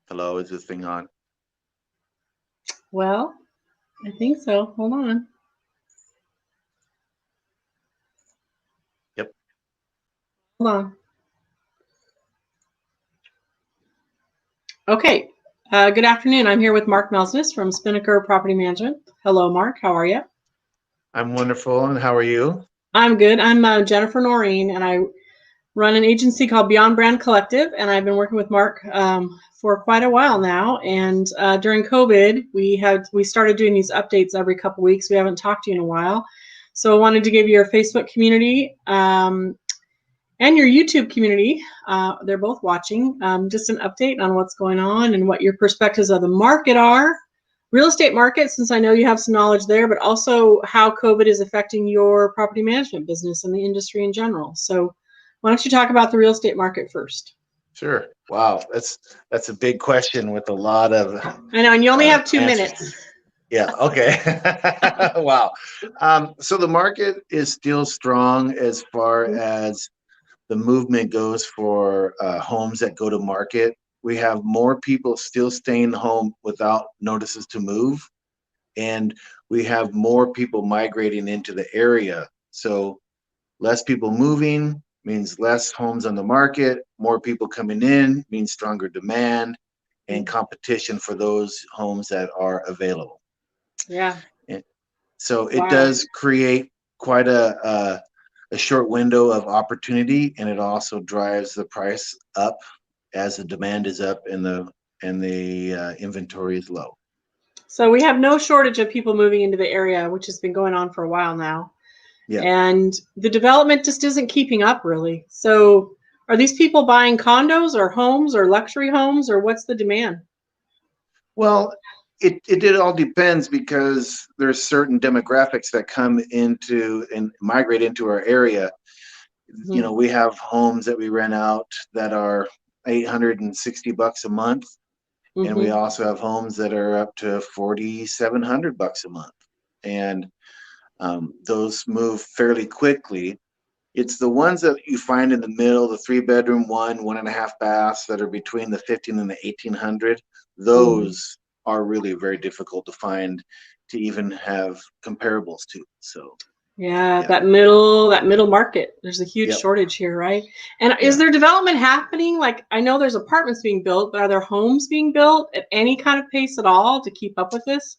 Hello, is this thing on? Well, I think so. Hold on. Yep. Hold on. Okay. Good afternoon. I'm here with Mark Melsness from Spinnaker Property Management. Hello, Mark. How are you? I'm wonderful, and how are you? I'm good. I'm Jennifer Noreen, and I run an agency called Beyond Brand Collective, and I've been working with Mark for quite a while now. And during COVID, we started doing these updates every couple weeks. We haven't talked to you in a while, so I wanted to give you your Facebook community and your YouTube community. They're both watching. Just an update on what's going on and what your perspectives of the market are. Real estate market, since I know you have some knowledge there, but also how COVID is affecting your property management business and the industry in general. So why don't you talk about the real estate market first? Sure. Wow, that's a big question with a lot of I know, and you only have two answers. minutes. Yeah. Okay. Wow. So the market is still strong as far as the movement goes for homes that go to market. We have more people still staying home without notices to move, and we have more people migrating into the area. So less people moving means less homes on the market, more people coming in means stronger demand and competition for those homes that are available. Yeah. And so it Wow. does create quite a short window of opportunity, and it also drives the price up as the demand is up and the inventory is low. So we have no shortage of people moving into the area, which has been going on for a while now. Yeah. And the development just isn't keeping up really. So are these people buying condos or homes or luxury homes, or what's the demand? Well, it all depends because there's certain demographics that come into and migrate into our area. You know, Mhm. we have homes that we rent out that are $860 a month, and we Mhm. also have homes that are up to $4,700 a month, and those move fairly quickly. It's the ones that you find in the middle, the 3 bedroom, one and a half baths that are between the 15 and the 1800. Mhm. Those are really very difficult to find to even have comparables to. So, Yeah, yeah, that middle market. There's a huge yep, shortage here, right? And is yeah. there development happening? Like I know there's apartments being built, but are there homes being built at any kind of pace at all to keep up with this?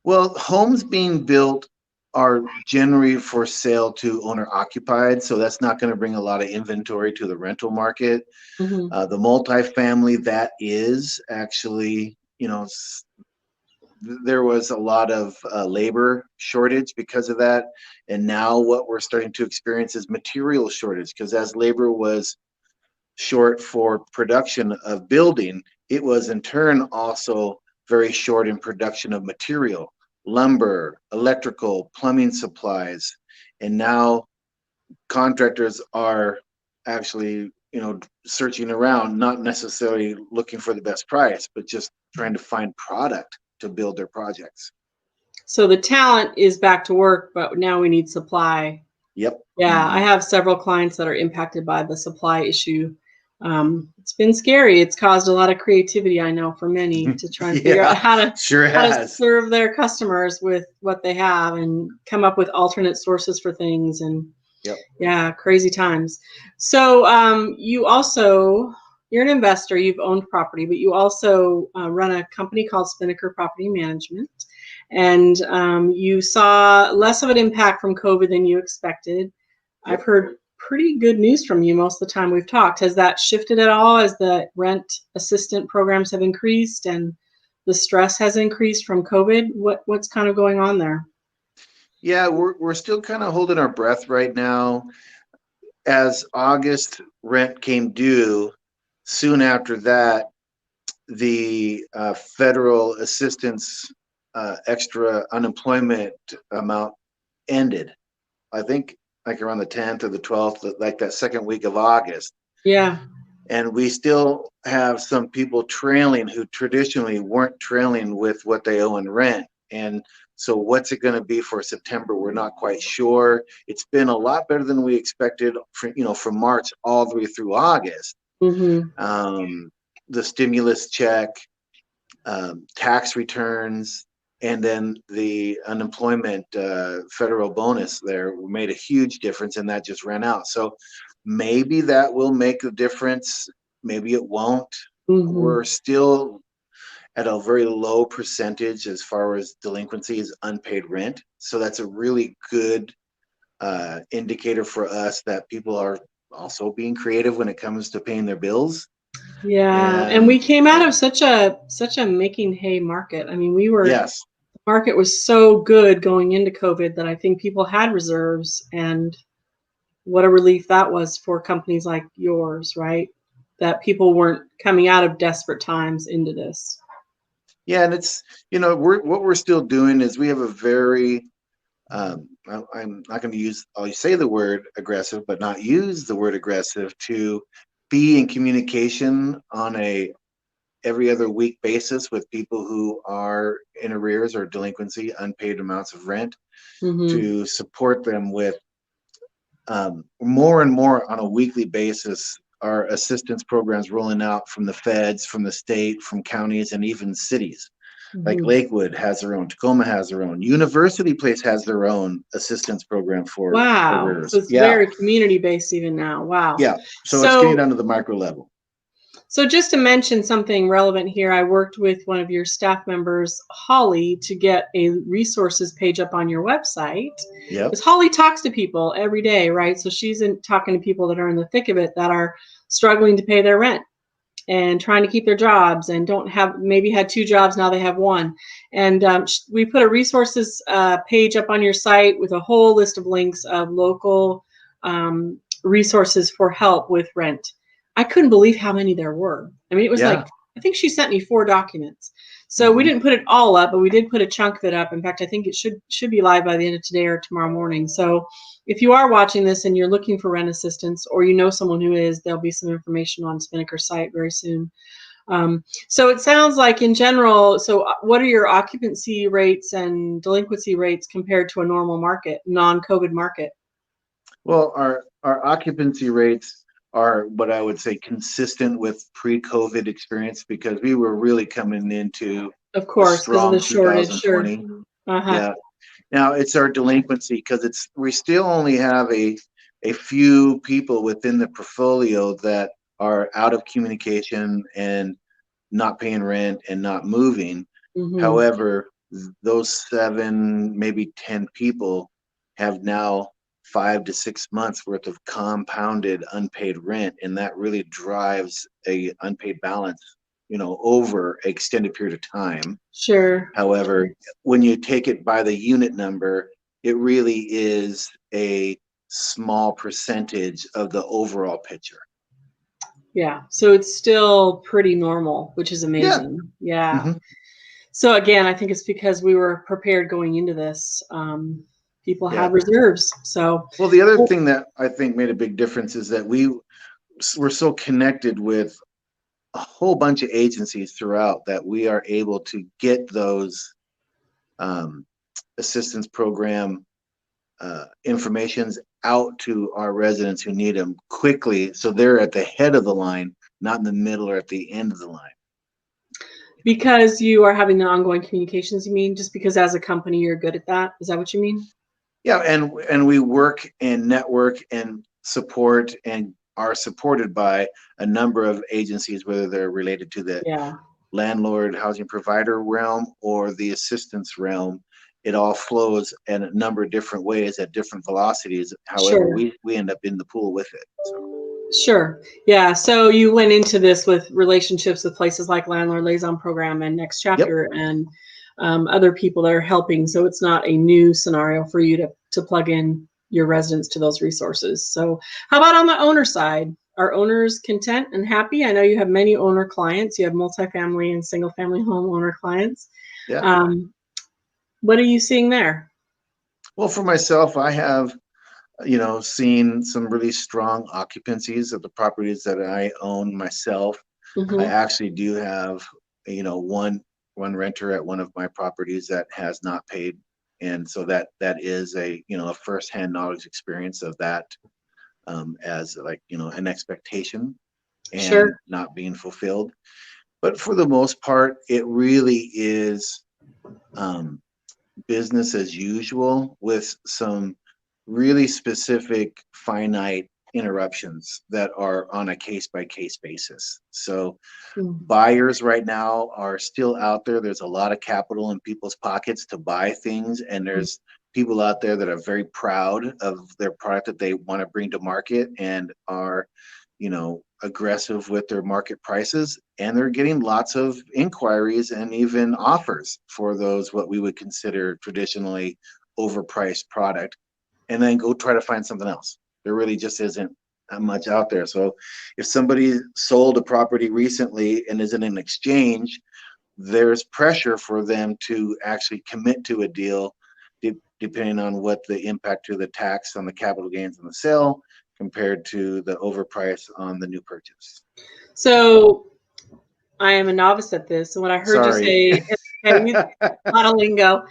Well, homes being built are generally for sale to owner occupied, so that's not going to bring a lot of inventory to the rental market. Mhm. The multifamily, that is actually, there was a lot of labor shortage because of that. And now what we're starting to experience is material shortage because as labor was short for production of building, it was in turn also very short in production of material, lumber, electrical, plumbing supplies. And now contractors are actually, searching around, not necessarily looking for the best price, but just trying to find product to build their projects. So the talent is back to work, but now we need supply. Yep. Yeah, I Hmm. have several clients that are impacted by the supply issue. It's been scary. It's caused a lot of creativity, I know, for many to try and figure out Yeah, sure how to has. serve their customers with what they have and come up with alternate sources for things. And Yep. yeah, crazy times. So you're an investor. You've owned property, but you also run a company called Spinnaker Property Management, and you saw less of an impact from COVID than you expected. I've Yep. heard pretty good news from you most of the time we've talked. Has that shifted at all as the rent assistant programs have increased and the stress has increased from COVID? What's kind of going on there? Yeah, we're still kind of holding our breath right now. As August rent came due, soon after that, the federal assistance extra unemployment amount ended. I think like around the 10th or the 12th, like that second week of August. Yeah. And we still have some people trailing who traditionally weren't trailing with what they owe in rent. And so what's it going to be for September? We're not quite sure. It's been a lot better than we expected from March all the way through August. Mm-hmm. Um, the stimulus check, tax returns, and then the unemployment federal bonus there made a huge difference, and that just ran out. So maybe that will make a difference. Maybe it won't. Hmm. We're still at a very low percentage as far as delinquency is unpaid rent. So that's a really good indicator for us that people are also being creative when it comes to paying their bills. Yeah, and we And came out of such a making hay market. I mean, yes, the market was so good going into COVID that I think people had reserves, and what a relief that was for companies like yours, right? That people weren't coming out of desperate times into this. yeah, and it's what we're still doing is we have a very I'm not going to use, I'll say the word aggressive, but not use the word aggressive to be in communication on a every other week basis with people who are in arrears or delinquency, unpaid amounts of rent, Hmm. to support them with more and more on a weekly basis. Our assistance programs rolling out from the feds, from the state, from counties, and even cities. Like Hmm. Lakewood has their own, Tacoma has their own, University Place has their own assistance program for Wow. So arrears. it's Yeah, very community based even now. Wow. yeah. So it's getting So down to the micro level. So just to mention something relevant here, I worked with one of your staff members, Holly, to get a resources page up on your website. Yep. Because Holly talks to people every day, right? So she's talking to people that are in the thick of it that are struggling to pay their rent and trying to keep their jobs and don't have, maybe had two jobs, now they have one. And we put a resources page up on your site with a whole list of links of local resources for help with rent. I couldn't believe how many there were. I mean, it was Yeah. like, I think she sent me 4 documents. So we Hmm. didn't put it all up, but we did put a chunk of it up. In fact, I think it should be live by the end of today or tomorrow morning. So if you are watching this and you're looking for rent assistance, or you know someone who is, there'll be some information on Spinnaker's site very soon. So it sounds like in general, so what are your occupancy rates and delinquency rates compared to a normal market, non-COVID market? Well, our occupancy rates are what I would say consistent with pre-COVID experience, because we were really coming into Of a course, because of the strong shortage, sure. 2020. Uh-huh. Yeah. Now it's our delinquency, because it's we still only have a few people within the portfolio that are out of communication and not paying rent and not moving. Mm-hmm. However, those 7, maybe 10 people have now 5 to 6 months worth of compounded unpaid rent, and that really drives a unpaid balance, over an extended period of time. Sure. However, when you take it by the unit number, it really is a small percentage of the overall picture. Yeah. So it's still pretty normal, which is Yeah. amazing. Yeah. Hmm. So again, I think it's because we were prepared going into this. People Yeah. had reserves. So, Well, the other thing that I think made a big difference is that we were so connected with a whole bunch of agencies throughout that we are able to get those um, assistance program informations out to our residents who need them quickly, so they're at the head of the line, not in the middle or at the end of the line. because you are having the ongoing communications, you mean, just because as a company you're good at that? Is that what you mean? Yeah, and we work and network and support and are supported by a number of agencies, whether they're related to the Yeah. landlord housing provider realm or the assistance realm. It all flows in a number of different ways at different velocities. However, Sure. we end up in the pool with it. So Sure. Yeah. So you went into this with relationships with places like Landlord Liaison Program and Next yep. Chapter and other people that are helping. So it's not a new scenario for you to plug in your residents to those resources. So how about on the owner side? Are owners content and happy? I know you have many owner clients. You have multifamily and single family home owner clients. Yeah. Um, what are you seeing there? Well, for myself, I have, seen some really strong occupancies of the properties that I own myself. I Mm-hmm. actually do have, one renter at one of my properties that has not paid, and so that is a firsthand knowledge experience of that, as like an expectation. and Sure. not being fulfilled. But for the most part, it really is um, business as usual with some really specific finite interruptions that are on a case by case basis. So Mm. buyers right now are still out there. There's a lot of capital in people's pockets to buy things, and there's people out there that are very proud of their product that they want to bring to market and are, aggressive with their market prices, and they're getting lots of inquiries and even offers for those what we would consider traditionally overpriced product, and then go try to find something else. There really just isn't that much out there. So if somebody sold a property recently and is in an exchange, there's pressure for them to actually commit to a deal, depending on what the impact to the tax on the capital gains on the sale compared to the overprice on the new purchase. So I am a novice at this. And what I heard you Sorry. say, okay, a lot of lingo.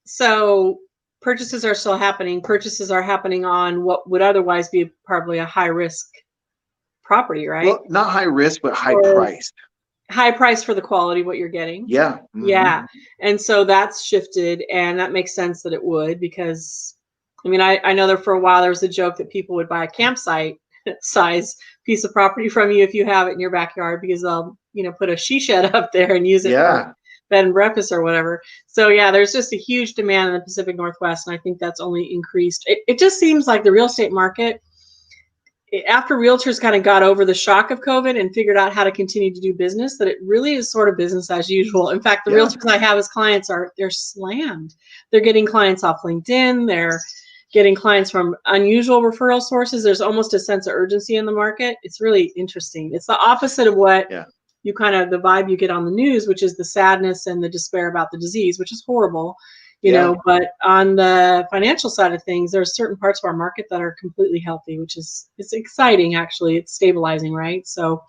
So purchases are still happening. Purchases are happening on what would otherwise be probably a high risk property, right? Well, not high risk, but high Or priced. high price for the quality of what you're getting. Yeah. Yeah. And so that's shifted, and that makes sense that it would, because I mean, I know that for a while there was a joke that people would buy a campsite size piece of property from you if you have it in your backyard, because they'll, put a she shed up there and use it for Yeah. bed and breakfast or whatever. So yeah, there's just a huge demand in the Pacific Northwest, and I think that's only increased. It just seems like the real estate market, after realtors kind of got over the shock of COVID and figured out how to continue to do business, that it really is sort of business as usual. In fact, the Yeah. realtors I have as clients they're slammed. They're getting clients off LinkedIn. They're getting clients from unusual referral sources. There's almost a sense of urgency in the market. It's really interesting. It's the opposite of what the vibe you get on the news, which is the sadness and the despair about the disease, which is horrible. But on the financial side of things, there are certain parts of our market that are completely healthy, it's exciting. Actually, it's stabilizing, right? So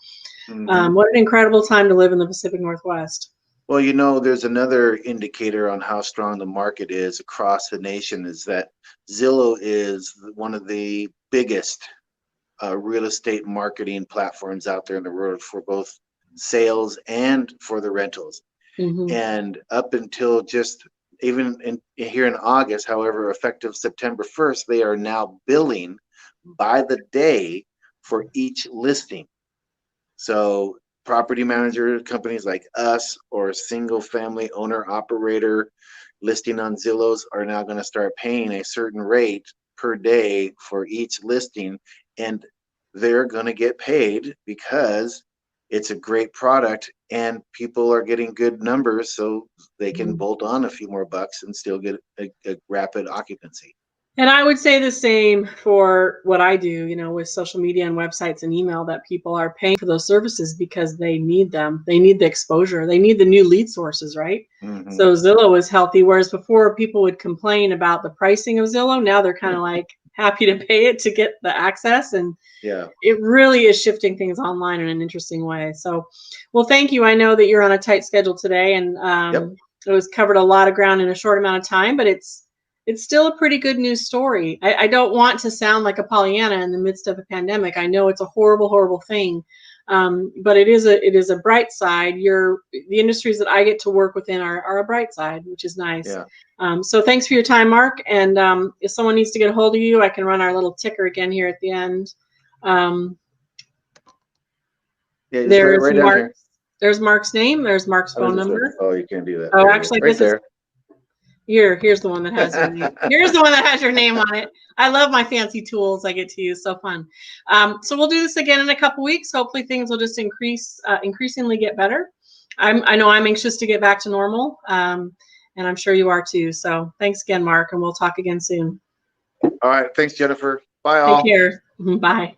what an incredible time to live in the Pacific Northwest. Well, there's another indicator on how strong the market is across the nation, is that Zillow is one of the biggest real estate marketing platforms out there in the world for both sales and for the rentals. Mm-hmm. And up until just even here in August, however, effective September 1st, they are now billing by the day for each listing. So property manager companies like us or single family owner operator listing on Zillows are now going to start paying a certain rate per day for each listing, and they're going to get paid because it's a great product and people are getting good numbers, so they can bolt on a few more bucks and still get a rapid occupancy. And I would say the same for what I do, with social media and websites and email, that people are paying for those services because they need them. They need the exposure. They need the new lead sources, right? Mm-hmm. So Zillow is healthy, whereas before people would complain about the pricing of Zillow. Now they're kind of like happy to pay it to get the access. And it really is shifting things online in an interesting way. So, well, thank you. I know that you're on a tight schedule today, and it was covered a lot of ground in a short amount of time, but it's still a pretty good news story. I don't want to sound like a Pollyanna in the midst of a pandemic. I know it's a horrible, horrible thing, but it is a bright side. The industries that I get to work within are a bright side, which is nice. So thanks for your time, Mark. And if someone needs to get a hold of you, I can run our little ticker again here at the end. There's right down here. There's Mark's name. There's Mark's phone number. Oh, you can't do that. Oh, actually, right there. Here's the one that has your name. Here's the one that has your name on it. I love my fancy tools I get to use. So fun. So we'll do this again in a couple weeks. Hopefully things will just increasingly get better. I know I'm anxious to get back to normal. And I'm sure you are too. So thanks again, Mark, and we'll talk again soon. All right. Thanks, Jennifer. Bye all. Take care. Bye.